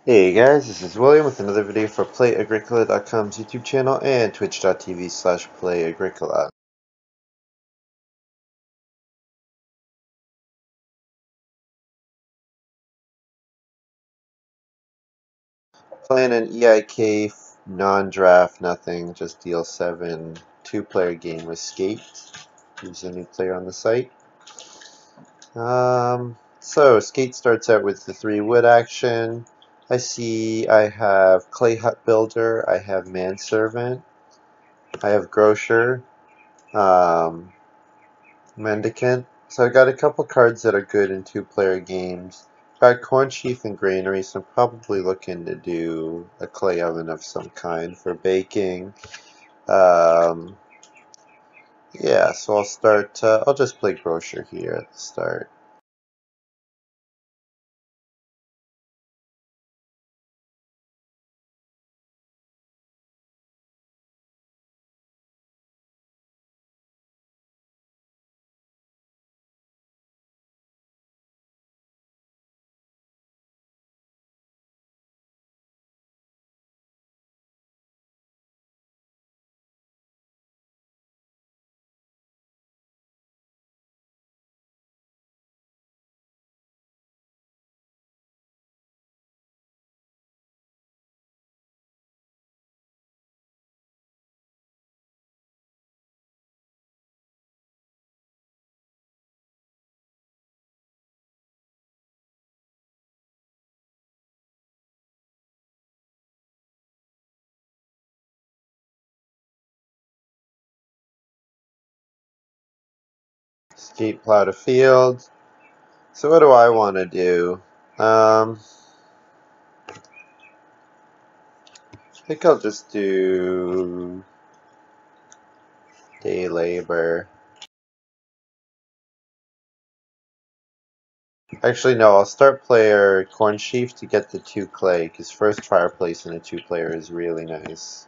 Hey guys, this is William with another video for Play-agricola.com's YouTube channel and twitch.tv/playagricola. Playing an EIK non-draft, nothing, just deal 7 two-player game with Skate, who's a new player on the site. So Skate starts out with the 3 wood action. I see I have Clay Hut Builder, I have Manservant, I have Grocer, um, Mendicant. So I got a couple cards that are good in 2-player games. Got Corn Sheaf and Granary, so I'm probably looking to do a clay oven of some kind for baking. Um, yeah, so I'll start, I'll just play Grocer here at the start. Skate Plow to Field. So what do I want to do? I think I'll just do Day Labor. Actually, no, I'll start player Corn Sheaf to get the 2 clay, because first Fireplace in a 2-player is really nice.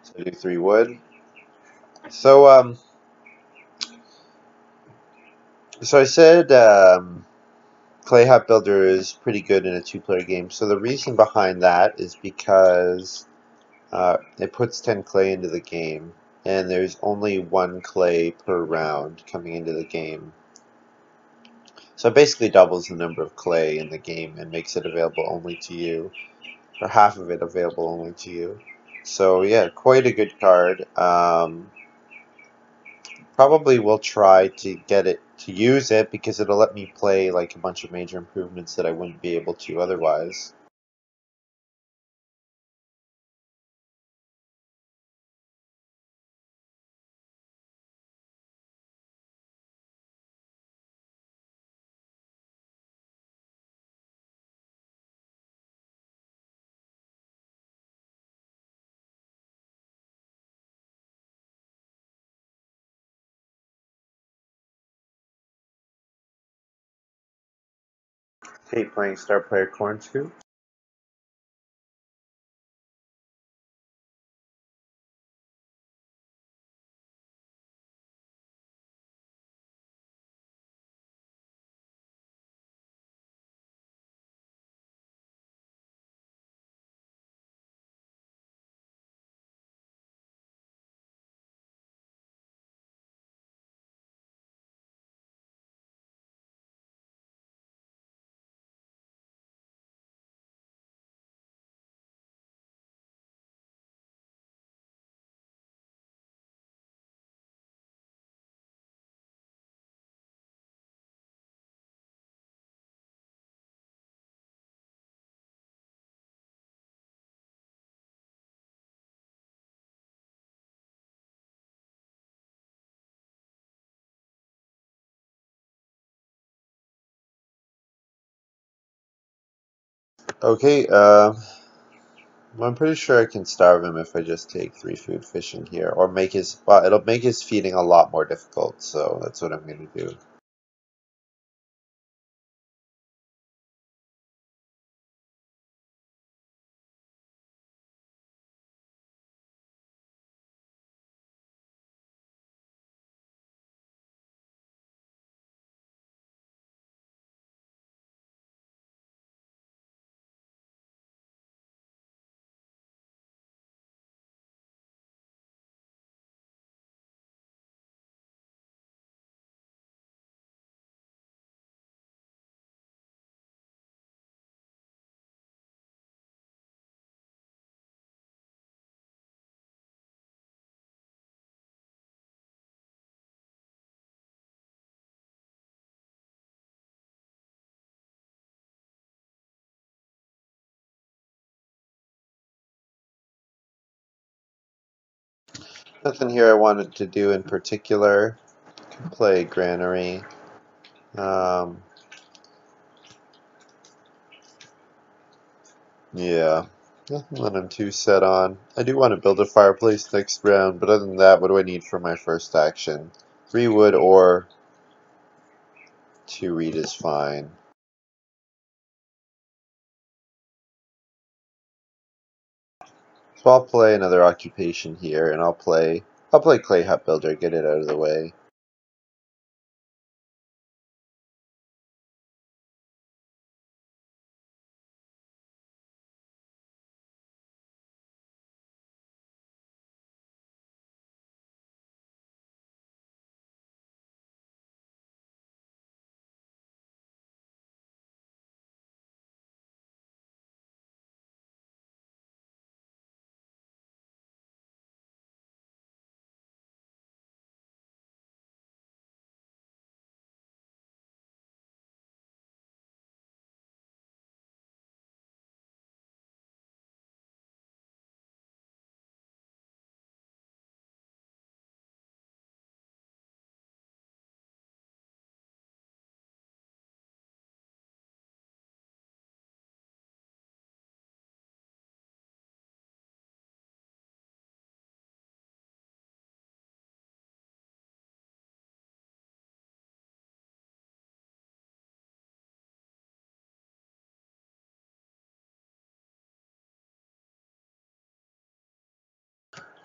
So I do 3 wood. So, so I said Clay Hut Builder is pretty good in a 2-player game. So the reason behind that is because it puts 10 clay into the game, and there's only 1 clay per round coming into the game. So it basically doubles the number of clay in the game and makes it available only to you, or half of it available only to you. So yeah, quite a good card. Probably will try to get it to use it because it'll let me play like a bunch of major improvements that I wouldn't be able to otherwise. Hate playing Star Player Corn Scoop. Okay, I'm pretty sure I can starve him if I just take 3 food fishing here, or make his, well, it'll make his feeding a lot more difficult, so that's what I'm going to do. Nothing here I wanted to do in particular. Can play granary. Um, yeah, nothing that I'm too set on. I do want to build a fireplace next round, but other than that, what do I need for my first action? 3 wood or 2 reed is fine. So I'll play another occupation here, and I'll play clay hut builder, get it out of the way.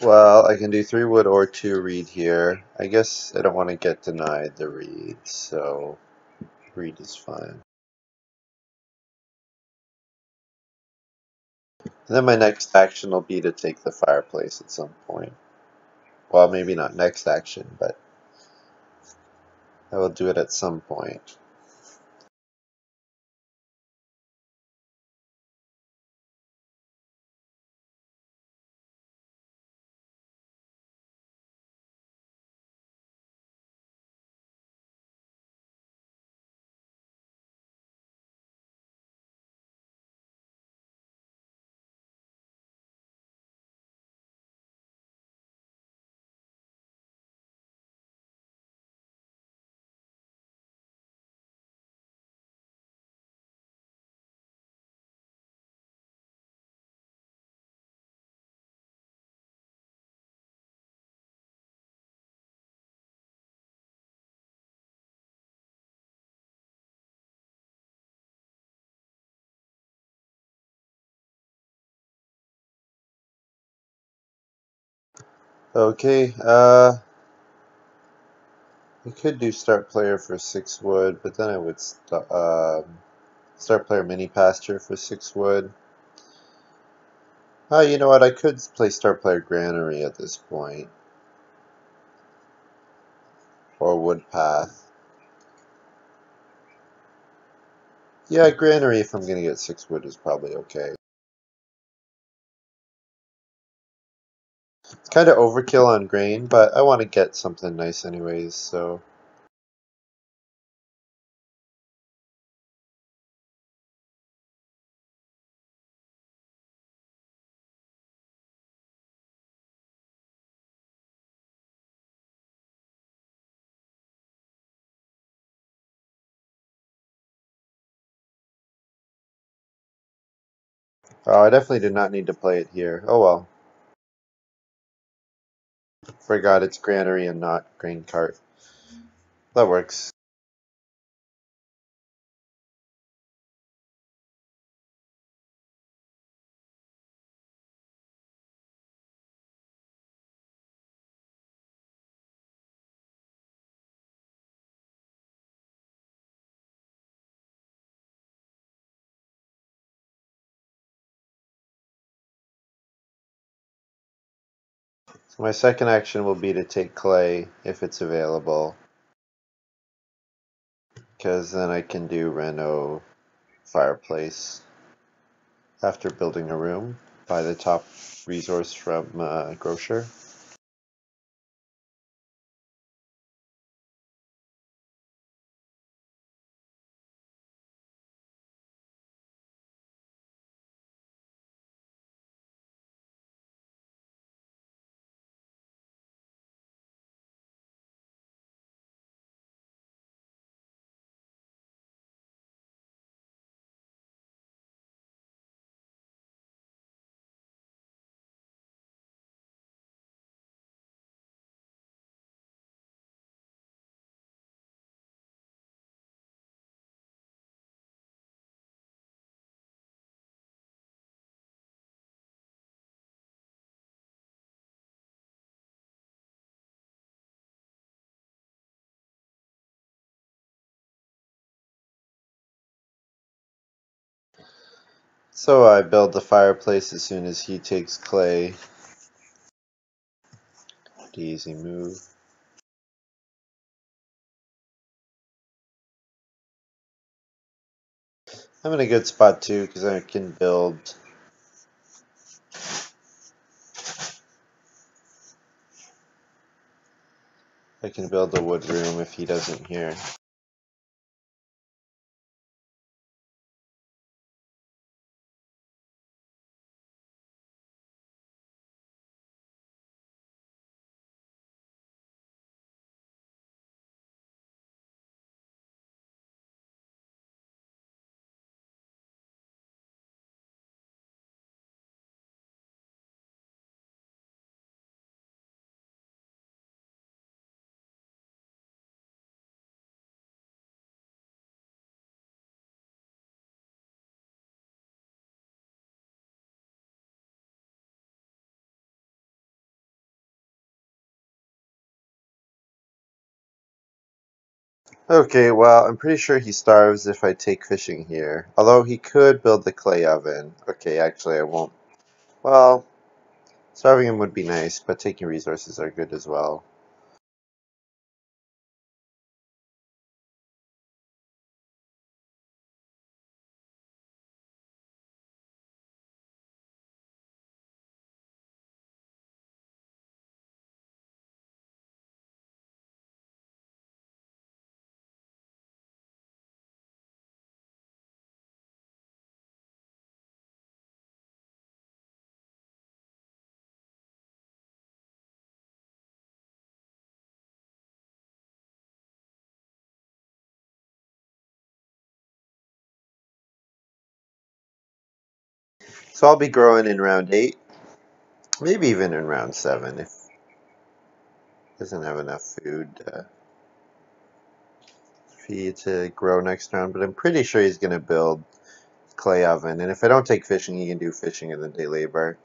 Well, I can do 3 wood or 2 reed here. I guess I don't want to get denied the reed, so reed is fine. And then my next action will be to take the fireplace at some point. Well, maybe not next action, but I will do it at some point. Okay, I could do start player for 6 wood, but then I would start player mini pasture for 6 wood. Oh, you know what? I could play start player granary at this point, or wood path. Yeah, granary if I'm gonna get 6 wood is probably okay. It's kind of overkill on grain, but I want to get something nice anyways, so Oh, I definitely did not need to play it here. Oh well. Forgot it's granary and not grain cart. That works. So my second action will be to take clay if it's available, because then I can do reno fireplace after building a room. Buy the top resource from grocer. So I build the fireplace as soon as he takes clay. Easy move. I'm in a good spot too because I can build a wood room if he doesn't here. Okay, well, I'm pretty sure he starves if I take fishing here. Although he could build the clay oven. Okay, actually I won't. Well, starving him would be nice, but taking resources are good as well. So I'll be growing in round 8, maybe even in round 7 if he doesn't have enough food for you to grow next round. But I'm pretty sure he's going to build clay oven. And if I don't take fishing, he can do fishing and then day labor.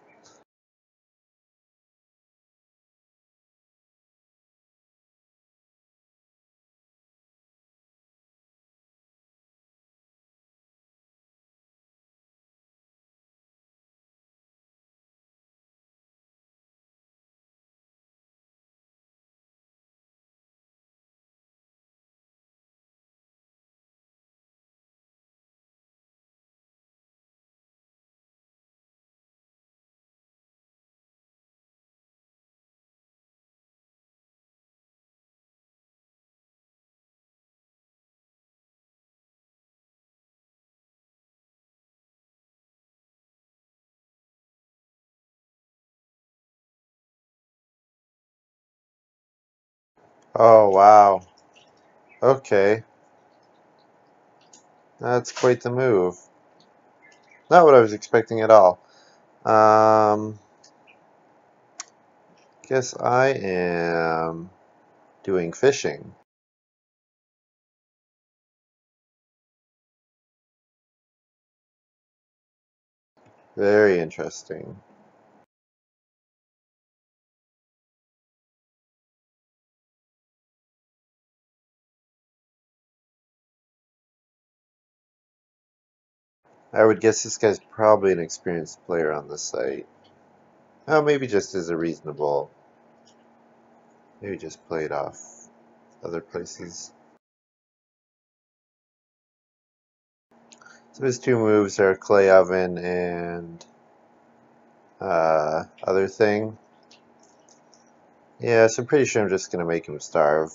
Oh, wow. Okay. That's quite the move. Not what I was expecting at all. Guess I am doing fishing. Very interesting. I would guess this guy's probably an experienced player on the site. Oh, maybe just as a reasonable. Maybe just played off other places. So his two moves are clay oven and other thing. Yeah, so I'm pretty sure I'm just gonna make him starve.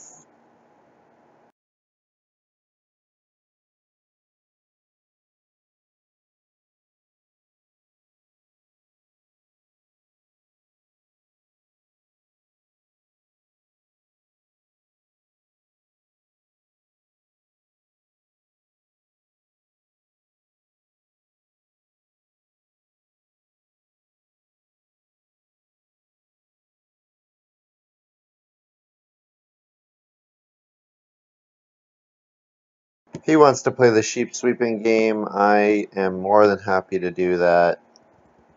If he wants to play the sheep sweeping game, I am more than happy to do that.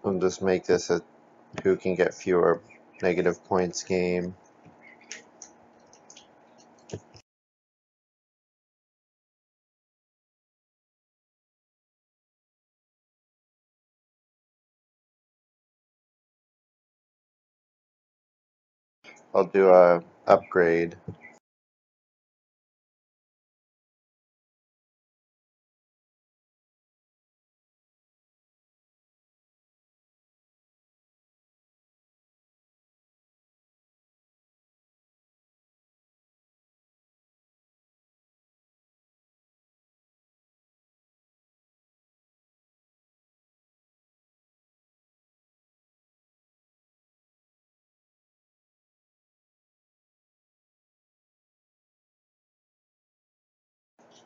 I'll just make this a who can get fewer negative points game. I'll do a upgrade.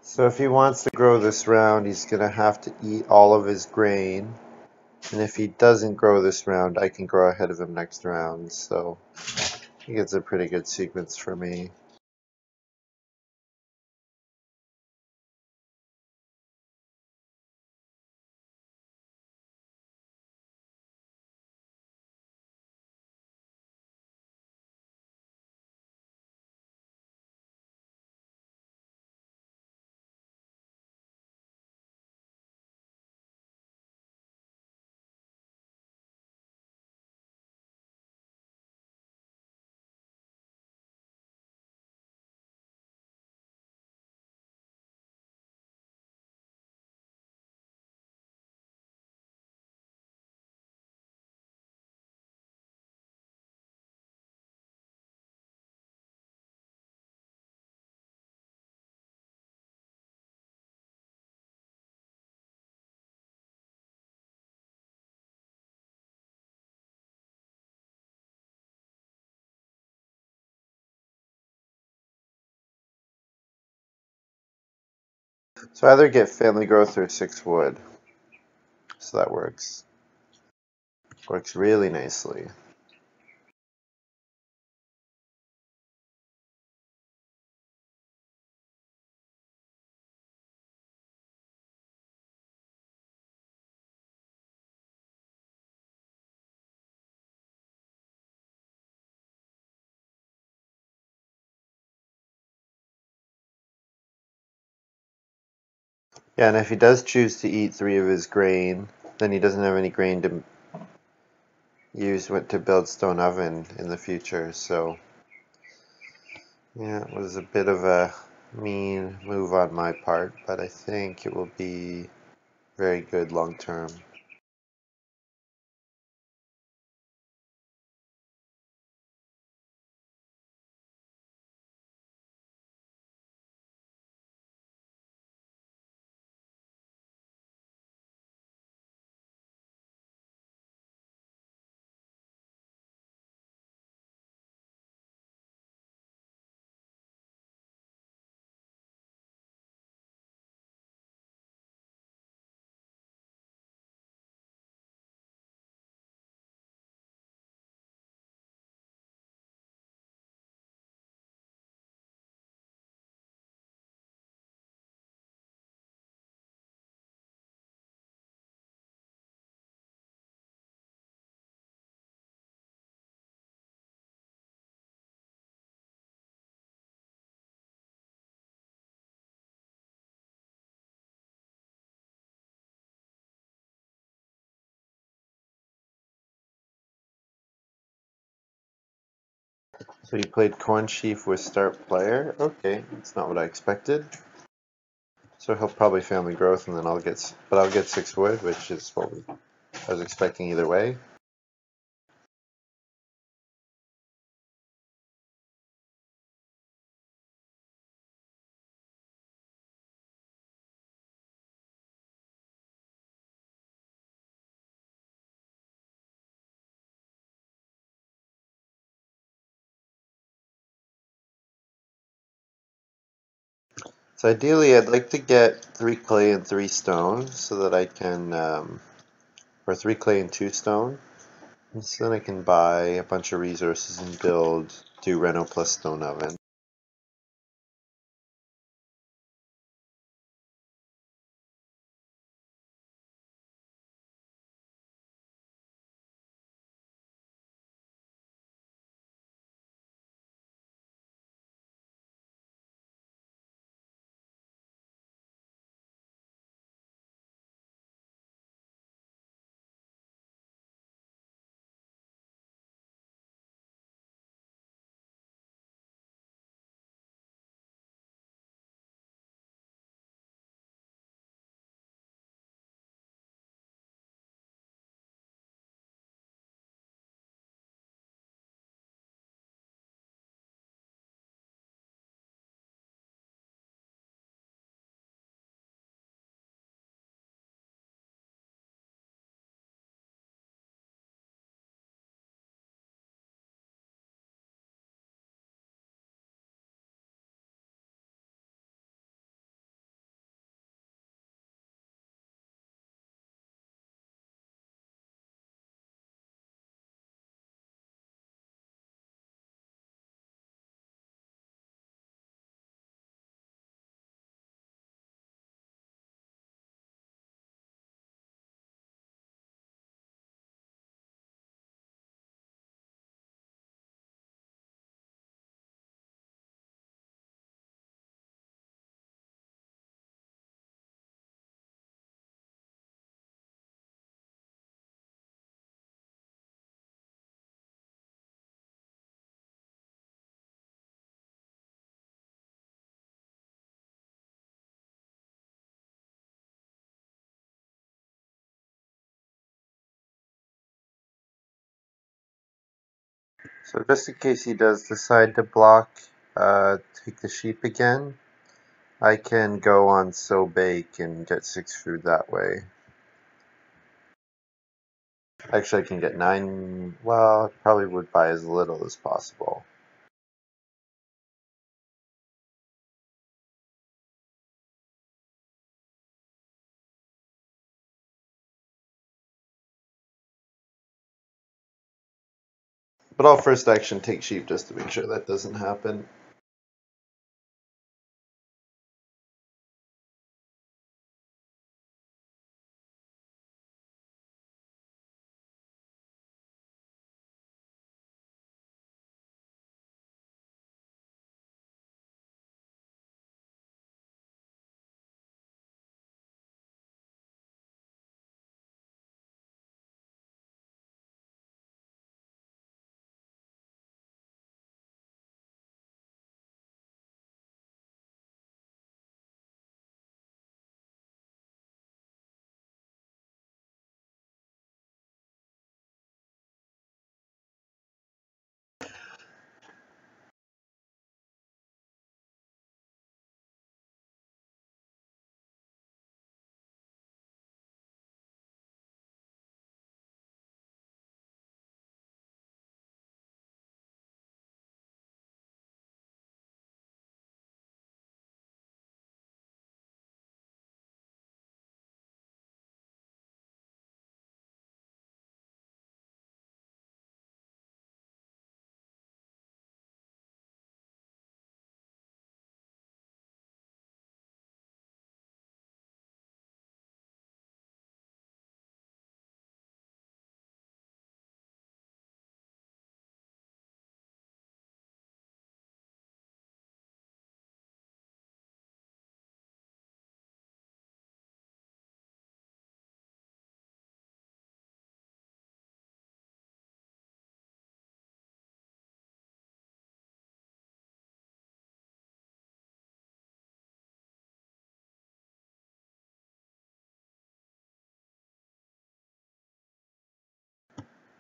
So if he wants to grow this round, he's going to have to eat all of his grain. And if he doesn't grow this round, I can grow ahead of him next round. So I think it's a pretty good sequence for me. So I either get family growth or 6 wood. So that works. Works really nicely. Yeah, and if he does choose to eat 3 of his grain, then he doesn't have any grain to use to build stone oven in the future. So yeah, it was a bit of a mean move on my part, but I think it will be very good long term. So you played Corn Chief with start player. Okay, that's not what I expected. So he'll probably family growth, and then I'll get 6 wood, which is what I was expecting either way. So ideally, I'd like to get 3 clay and 3 stone, so that I can, or 3 clay and 2 stone, and so then I can buy a bunch of resources and do Reno plus stone oven. So just in case he does decide to take the sheep again, I can go on So Bake and get 6 food that way. Actually, I can get 9. Well, I probably would buy as little as possible. But I'll first action take sheep just to make sure that doesn't happen.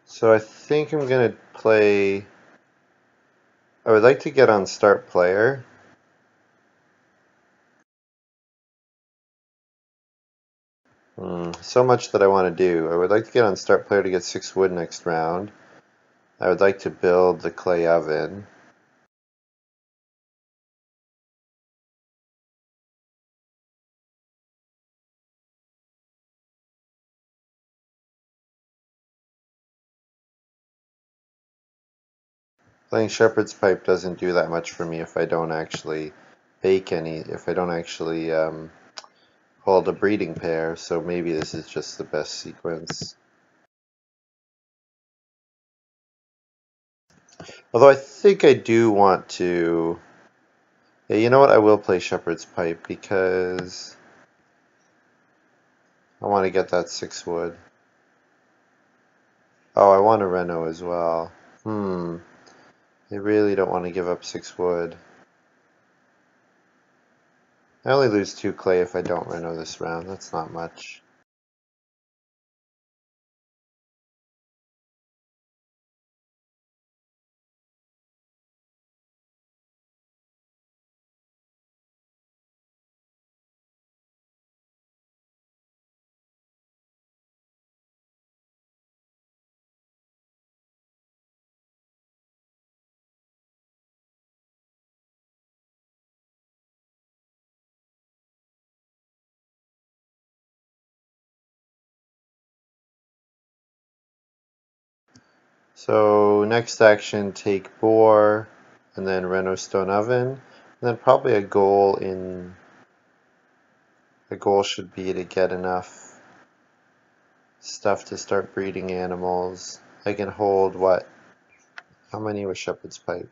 So I think I'm going to play... I would like to get on start player. So much that I want to do. I would like to get on start player to get 6 wood next round. I would like to build the clay oven. Playing shepherd's pipe doesn't do that much for me if I don't actually bake any, if I don't actually hold a breeding pair, so maybe this is just the best sequence. Although I think I do want to... Yeah, you know what? I will play shepherd's pipe because I want to get that 6 wood. Oh, I want a reno as well. I really don't want to give up 6 wood. I only lose 2 clay if I don't reno this round. That's not much. So next action, take boar, and then reno stone oven, and then probably a goal should be to get enough stuff to start breeding animals. I can hold what? How many was shepherd's pipe?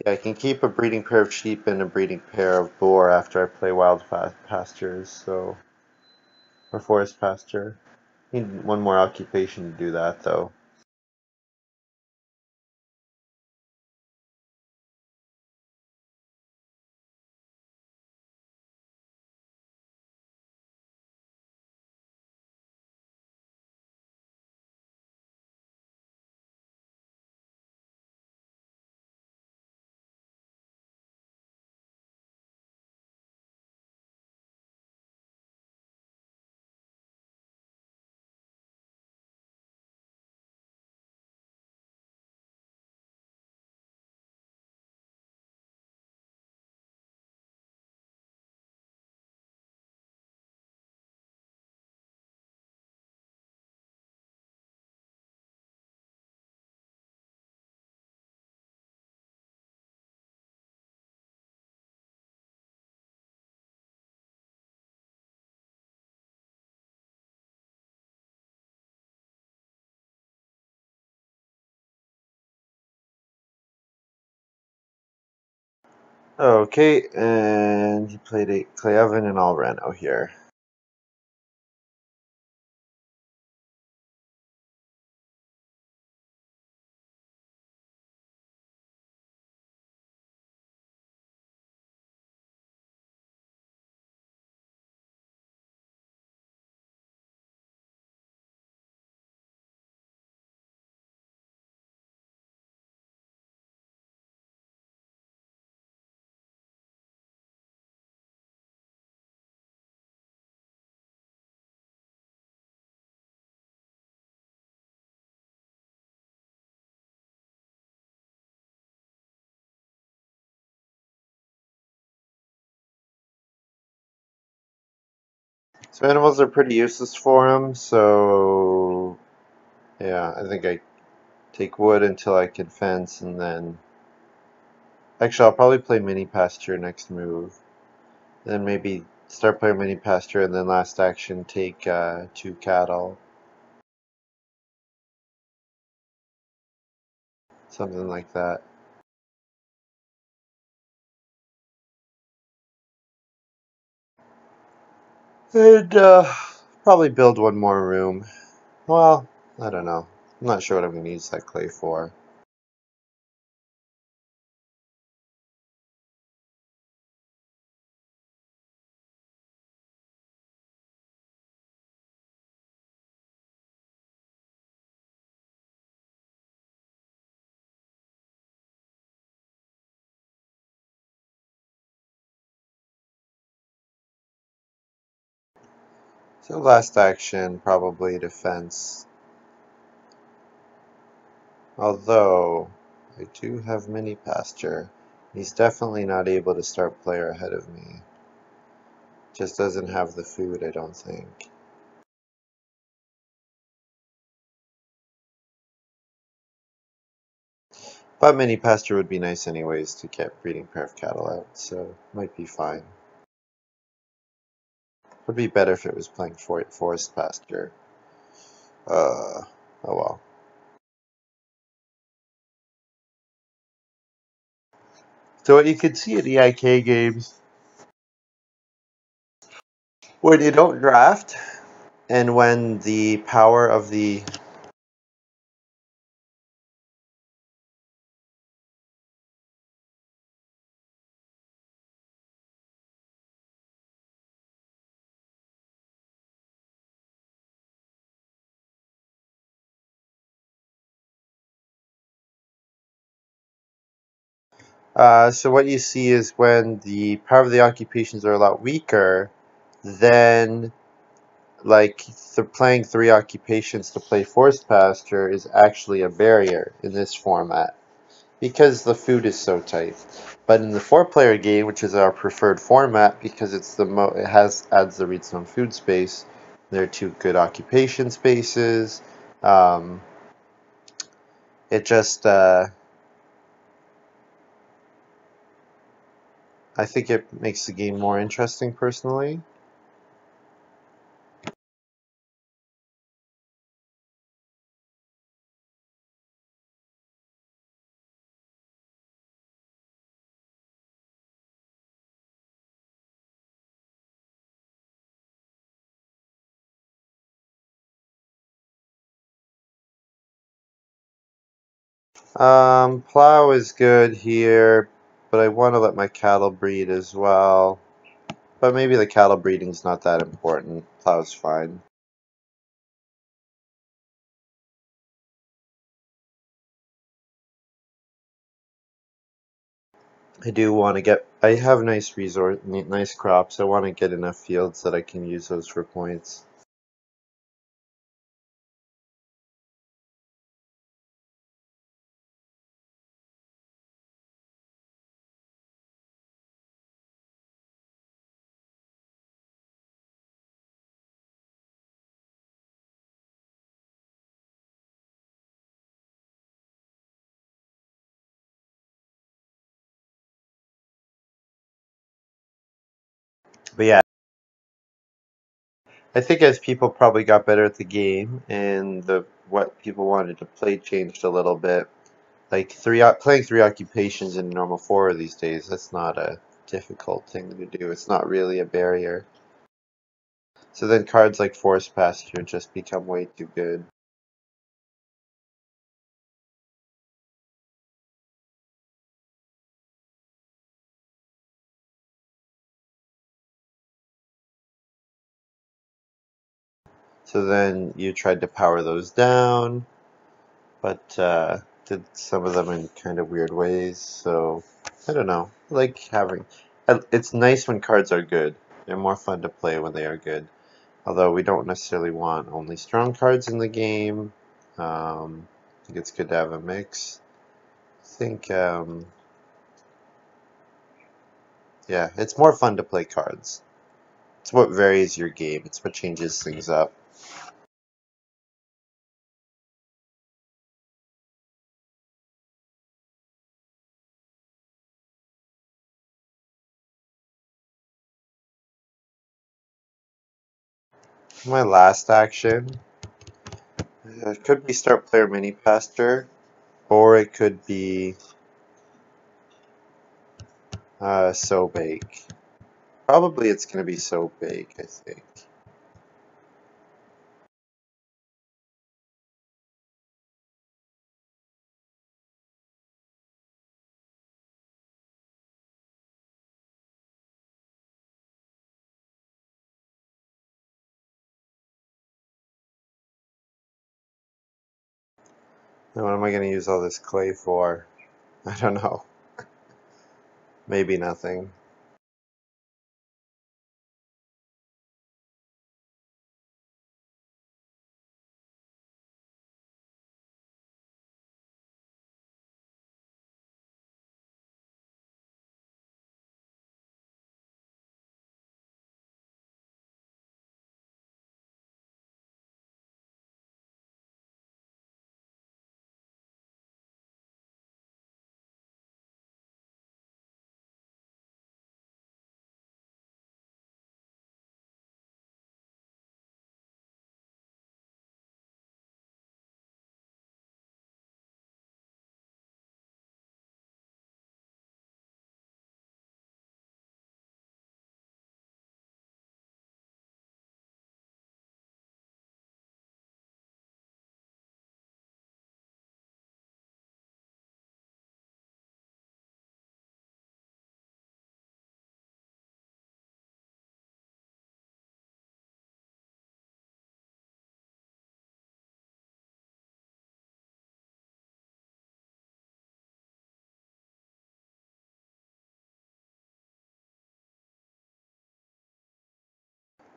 Yeah, I can keep a breeding pair of sheep and a breeding pair of boar after I play wild pastures, so or forest pasture. Need one more occupation to do that though. Okay, and he played a clay oven and all reno here. So animals are pretty useless for him, so yeah, I think I take wood until I can fence, and then actually I'll probably play mini pasture next move. Then maybe start playing mini pasture, and then last action take 2 cattle, something like that. And probably build one more room. Well, I don't know. I'm not sure what I'm going to use that clay for. So last action, probably defense. Although, I do have mini pasture. He's definitely not able to start player ahead of me. Just doesn't have the food, I don't think. But mini pasture would be nice anyways to get breeding pair of cattle out, so might be fine. Would be better if it was playing forest pasture. Oh well. So what you can see in EIK games when you don't draft and when the power of the so what you see is when the power of the occupations are a lot weaker, then like playing 3 occupations to play forest pasture is actually a barrier in this format because the food is so tight. But in the 4-player game, which is our preferred format because it's it adds the redstone food space, there are 2 good occupation spaces. Um, it just I think it makes the game more interesting personally. Plow is good here, but I want to let my cattle breed as well. But maybe the cattle breeding's not that important. Plow's fine. I do want to get. I have nice crops. I want to get enough fields that I can use those for points. But yeah, I think as people probably got better at the game and the what people wanted to play changed a little bit. Like playing 3 occupations in normal 4 these days, that's not a difficult thing to do. It's not really a barrier. So then cards like Forest Pasture just become way too good. So then you tried to power those down, but did some of them in kind of weird ways. So I don't know. I like having. It's nice when cards are good. They're more fun to play when they are good. Although we don't necessarily want only strong cards in the game. I think it's good to have a mix. I think, yeah, it's more fun to play cards. It's what varies your game. It's what changes things up. My last action, it could be start player mini pasture, or it could be so bake. Probably it's gonna be so bake, I think. Now, what am I gonna use all this clay for? I don't know. Maybe nothing.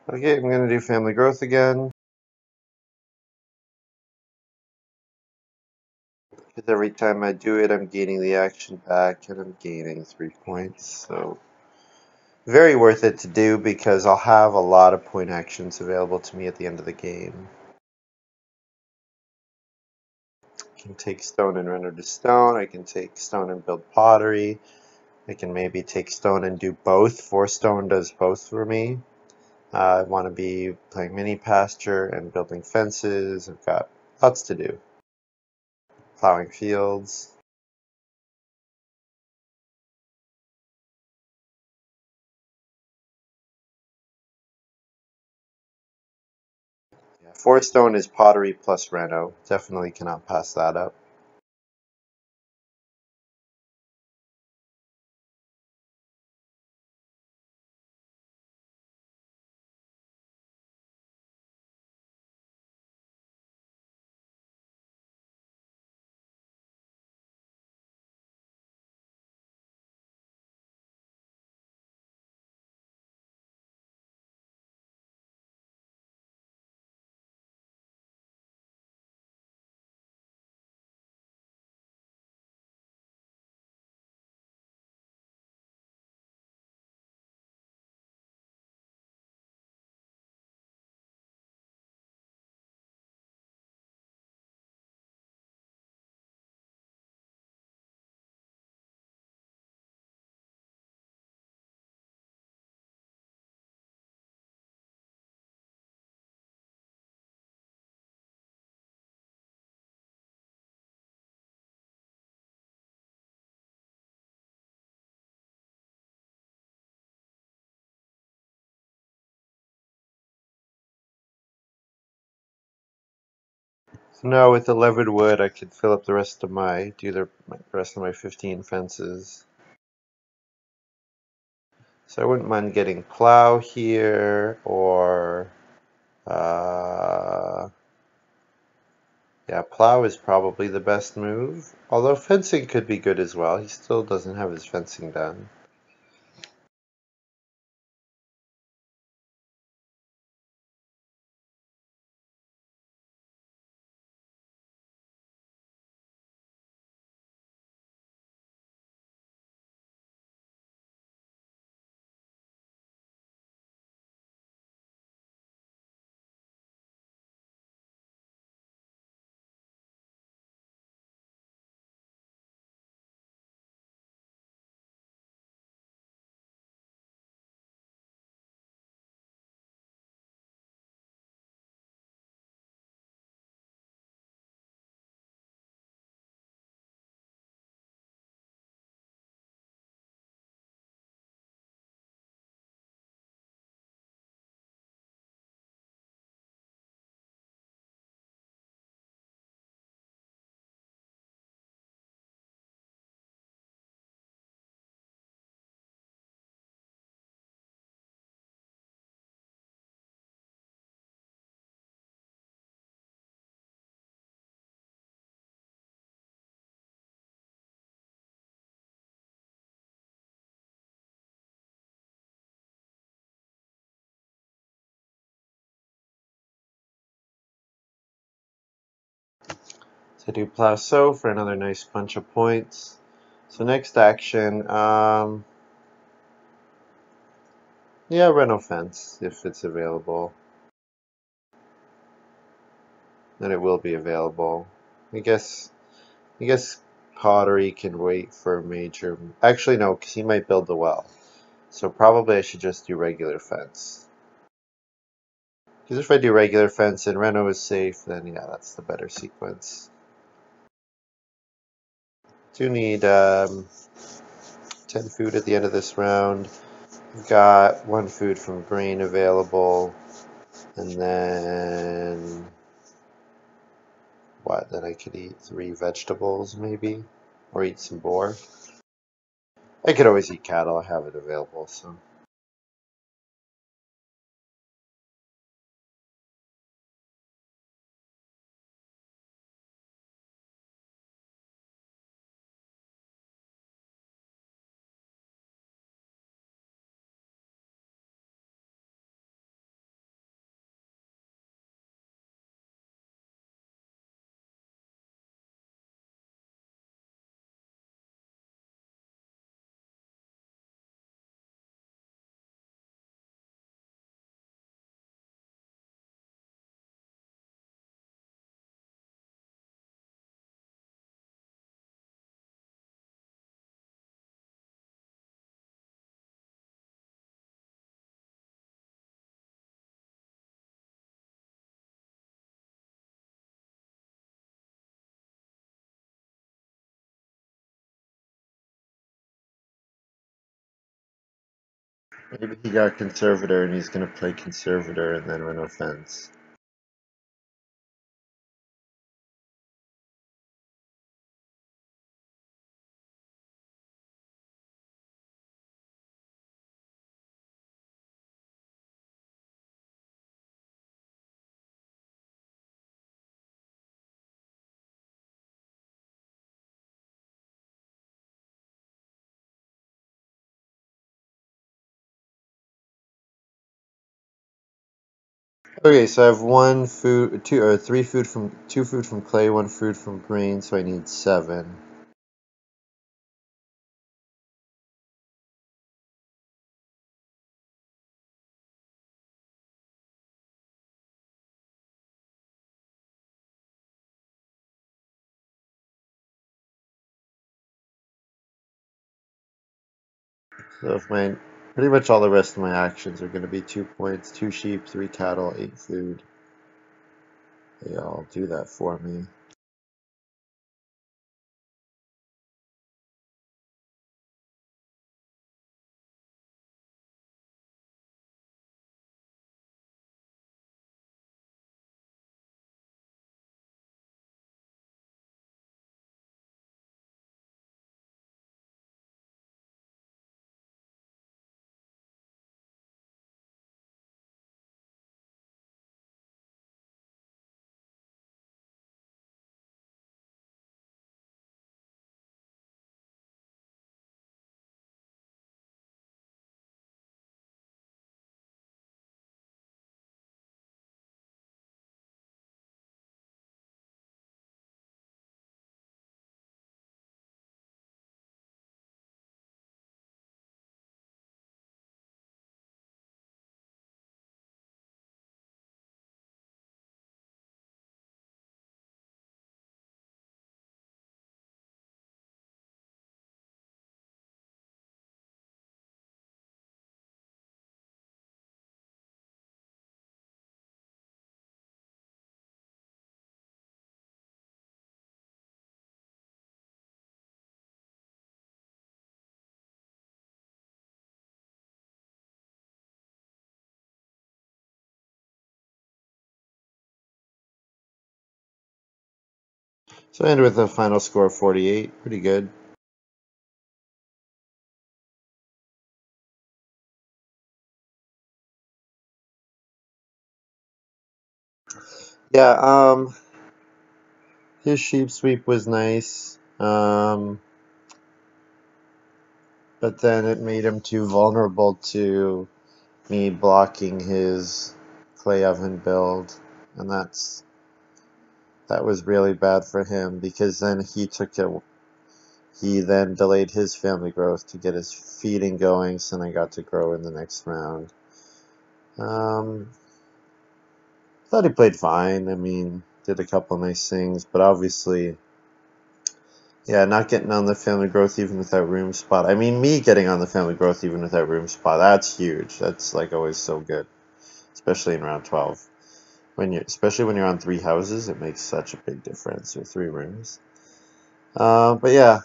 Okay, I'm going to do family growth again. Because every time I do it, I'm gaining the action back, and I'm gaining 3 points. So very worth it to do because I'll have a lot of point actions available to me at the end of the game. I can take stone and render to stone. I can take stone and build pottery. I can maybe take stone and do both. 4 stone does both for me. I want to be playing mini pasture and building fences. I've got lots to do. Plowing fields. Yeah, 4 stone is pottery plus reno. Definitely cannot pass that up. So now with 11 wood, I could fill up the rest of the rest of my 15 fences. So I wouldn't mind getting plow here, or yeah, plow is probably the best move. Although fencing could be good as well. He still doesn't have his fencing done. So I do plow sow for another nice bunch of points. So next action, yeah, reno fence if it's available. Then it will be available. I guess pottery can wait for major. Actually, no, because he might build the well. So probably I should just do regular fence. Because if I do regular fence and reno is safe, then yeah, that's the better sequence. Do need 10 food at the end of this round. I've got 1 food from grain available, and then what? Then I could eat 3 vegetables maybe, or eat some boar. I could always eat cattle. I have it available, so. Maybe he got conservator and he's going to play conservator and then run offense. Okay, so I have one food, two or three food from two food from clay, one food from green, so I need 7. So if my pretty much all the rest of my actions are going to be 2 points, 2 sheep, 3 cattle, 8 food. They all do that for me. So I end with a final score of 48. Pretty good. Yeah, his sheep sweep was nice. But then it made him too vulnerable to me blocking his clay oven build, and that was really bad for him because then he then delayed his family growth to get his feeding going, so then I got to grow in the next round. Um, thought he played fine. I mean, did a couple nice things, but obviously, yeah, not getting on the family growth even without room spot. I mean, me getting on the family growth even without room spot, that's huge. That's like always so good, especially in round 12. Especially when you're on 3 houses, it makes such a big difference, or 3 rooms. But yeah,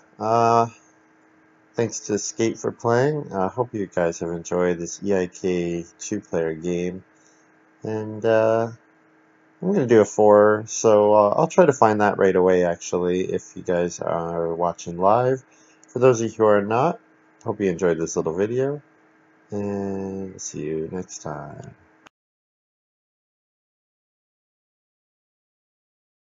thanks to Skate for playing. I hope you guys have enjoyed this EIK 2-player game. And I'm going to do a 4, so I'll try to find that right away, actually, if you guys are watching live. For those of you who are not, hope you enjoyed this little video, and see you next time.